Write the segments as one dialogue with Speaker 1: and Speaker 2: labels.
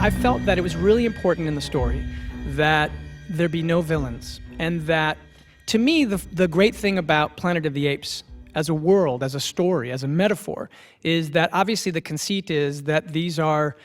Speaker 1: I felt that it was really important in the story that there be no villains, and that, to me, the great thing about Planet of the Apes as a world, as a story, as a metaphor, is that obviously the conceit is that these are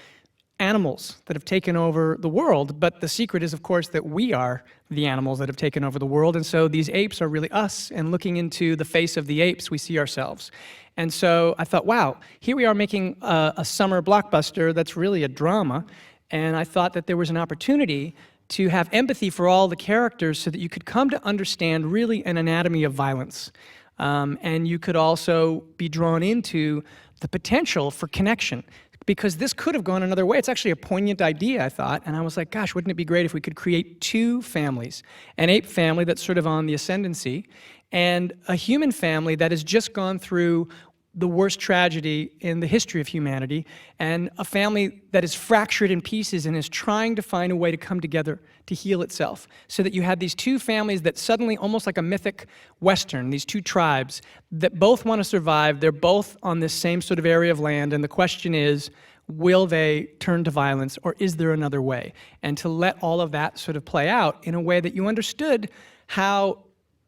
Speaker 1: animals that have taken over the world, but the secret is, of course, that we are the animals that have taken over the world, and so these apes are really us, and looking into the face of the apes, we see ourselves. And so I thought, wow, here we are making a summer blockbuster that's really a drama, and I thought that there was an opportunity to have empathy for all the characters so that you could come to understand really an anatomy of violence. And you could also be drawn into the potential for connection, because this could have gone another way. It's actually a poignant idea, I thought, and I was like, gosh, wouldn't it be great if we could create two families? An ape family that's sort of on the ascendancy, and a human family that has just gone through the worst tragedy in the history of humanity, and a family that is fractured in pieces and is trying to find a way to come together to heal itself. So that you had these two families that suddenly, almost like a mythic Western, these two tribes that both want to survive, they're both on this same sort of area of land, and the question is, will they turn to violence, or is there another way? And to let all of that sort of play out in a way that you understood how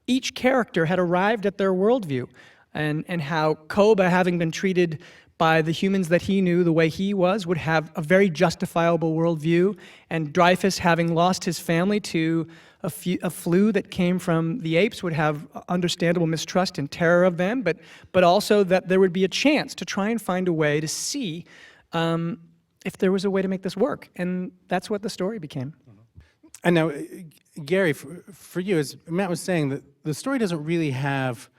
Speaker 1: each character had arrived at their worldview, and how Koba, having been treated by the humans that he knew the way he was, would have a very justifiable worldview, and Dreyfus, having lost his family to a flu that came from the apes, would have understandable mistrust and terror of them, but also that there would be a chance to try and find a way to see if there was a way to make this work, and that's what the story became.
Speaker 2: And now, Gary, for you, as Matt was saying, that the story doesn't really have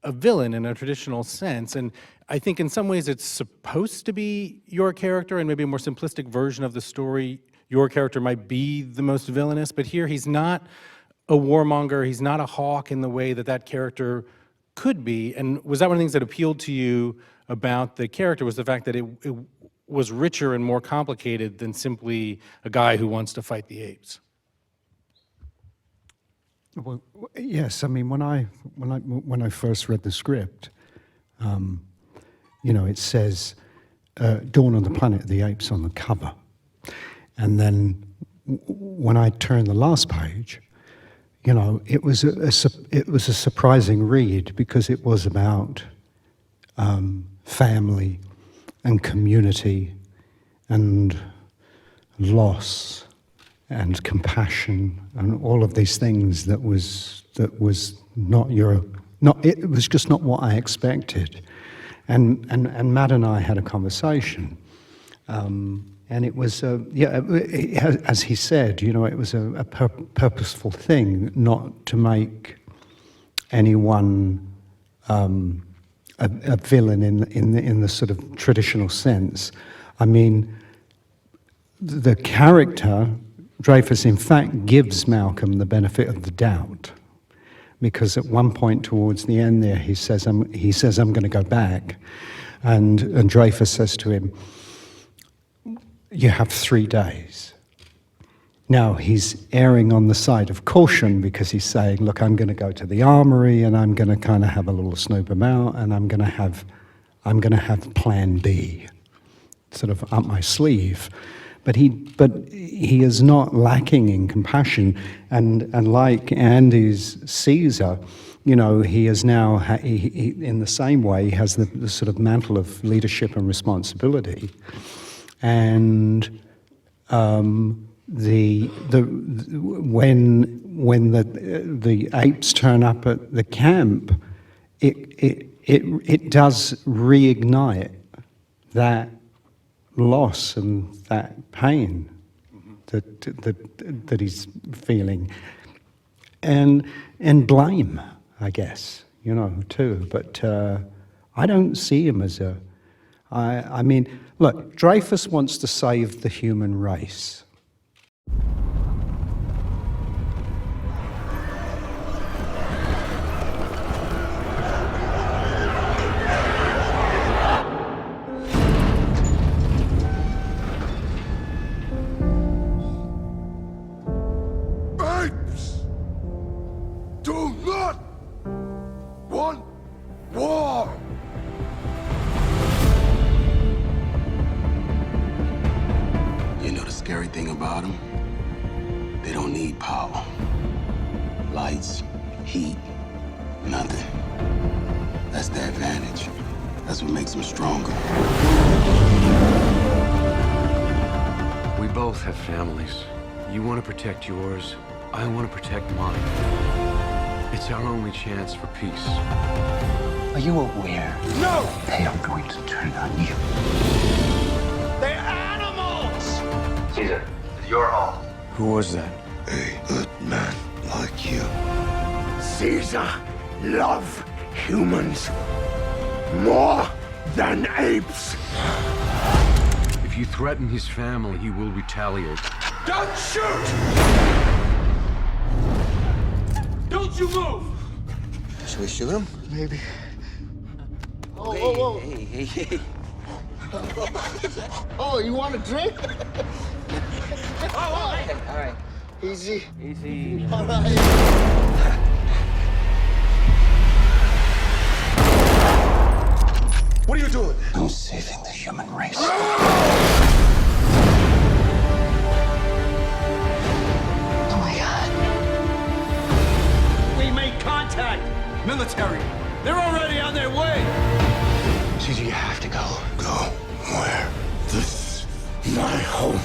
Speaker 2: a villain in a traditional sense, and I think in some ways it's supposed to be your character, and maybe a more simplistic version of the story, your character might be the most villainous, but here he's not a warmonger, he's not a hawk in the way that that character could be. And was that one of the things that appealed to you about the character, was the fact that it was richer and more complicated than simply a guy who wants to fight the apes?
Speaker 3: Well, yes. I mean, when I first read the script, you know, it says "Dawn on the Planet of the Apes" on the cover, and then when I turned the last page, you know, it was a surprising read, because it was about family and community and loss and compassion and all of these things that was it was just not what I expected. And Matt and I had a conversation, and it was as he said, you know, it was a purposeful thing not to make anyone a villain in the sort of traditional sense. I mean, the character Dreyfus, in fact, gives Malcolm the benefit of the doubt, because at one point towards the end there, he says, "I'm going to go back," and Dreyfus says to him, "You have 3 days." Now he's erring on the side of caution, because he's saying, "Look, I'm going to go to the armory, and I'm going to kind of have a little snoop about, and I'm going to have Plan B, sort of up my sleeve." But he is not lacking in compassion, and like Andy's Caesar, you know, he is now he in the same way he has the sort of mantle of leadership and responsibility, and when the apes turn up at the camp, it does reignite that loss and that pain that he's feeling, and blame, I guess, you know, too. But I don't see him as I mean, look, Dreyfus wants to save the human race.
Speaker 4: Apes do not want war.
Speaker 5: You know power. Lights, heat, nothing. That's the advantage. That's what makes them stronger.
Speaker 6: We both have families. You want to protect yours, I want to protect mine. It's our only chance for peace.
Speaker 5: Are you aware?
Speaker 4: No!
Speaker 5: They are going to turn on you.
Speaker 4: They're animals!
Speaker 5: Caesar, it's your home.
Speaker 6: Who was that?
Speaker 4: A good man like you. Caesar love humans more than apes.
Speaker 6: If you threaten his family, he will retaliate.
Speaker 4: Don't shoot! Don't you move!
Speaker 5: Should we shoot him?
Speaker 4: Maybe.
Speaker 5: Hey.
Speaker 4: Oh, you want a drink?
Speaker 5: All right.
Speaker 4: Easy.
Speaker 5: Easy.
Speaker 4: All right. What are you doing?
Speaker 5: I'm saving the human race.
Speaker 7: Oh my God.
Speaker 4: We made contact! Military! They're already on their way!
Speaker 5: Caesar, you have to go.
Speaker 4: Go where? This is my home.